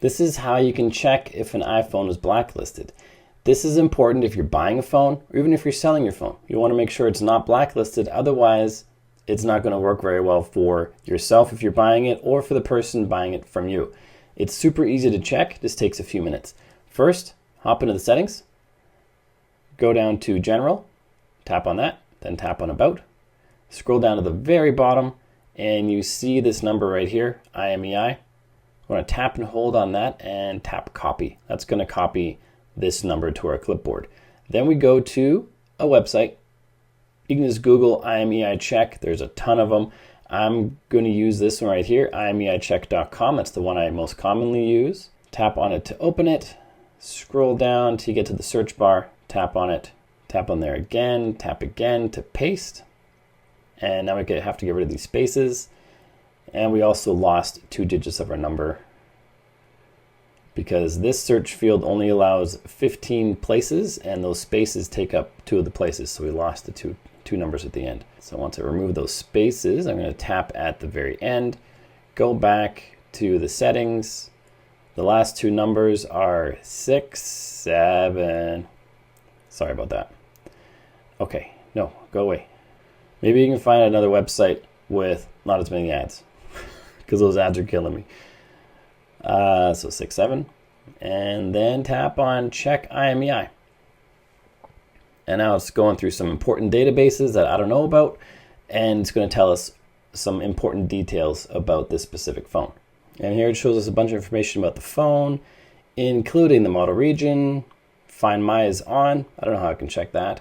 This is how you can check if an iPhone is blacklisted. This is important if you're buying a phone or even if you're selling your phone. You want to make sure it's not blacklisted, otherwise it's not going to work very well for yourself if you're buying it or for the person buying it from you. It's super easy to check, this takes a few minutes. First, hop into the settings, go down to General, tap on that, then tap on About, scroll down to the very bottom and you see this number right here, IMEI. We're going to tap and hold on that and tap copy. That's going to copy this number to our clipboard. Then we go to a website. You can just Google IMEI check. There's a ton of them. I'm going to use this one right here, imei.info. That's the one I most commonly use. Tap on it to open it. Scroll down till you get to the search bar. Tap on it. Tap on there again. Tap again to paste. And now we have to get rid of these spaces. And we also lost 2 digits of our number because this search field only allows 15 places and those spaces take up 2 of the places. So we lost the two numbers at the end. So once I remove those spaces, I'm going to tap at the very end, go back to the settings. The last 2 numbers are 6, 7. Sorry about that. Okay, no, go away. Maybe you can find another website with not as many ads because those ads are killing me. So 6, 7, and then tap on check IMEI. And now it's going through some important databases that I don't know about, and it's going to tell us some important details about this specific phone. And here it shows us a bunch of information about the phone, including the model region. Find My is on. I don't know how I can check that.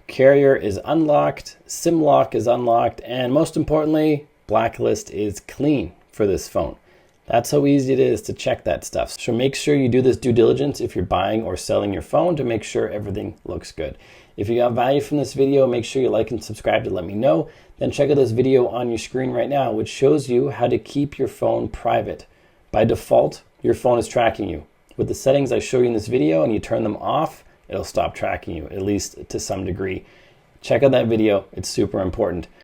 Carrier is unlocked, SIM lock is unlocked, and most importantly, blacklist is clean for this phone. That's how easy it is to check that stuff. So make sure you do this due diligence if you're buying or selling your phone to make sure everything looks good. If you got value from this video, make sure you like and subscribe to let me know. Then check out this video on your screen right now, which shows you how to keep your phone private. By default, your phone is tracking you. With the settings I show you in this video and you turn them off, it'll stop tracking you, at least to some degree. Check out that video, it's super important.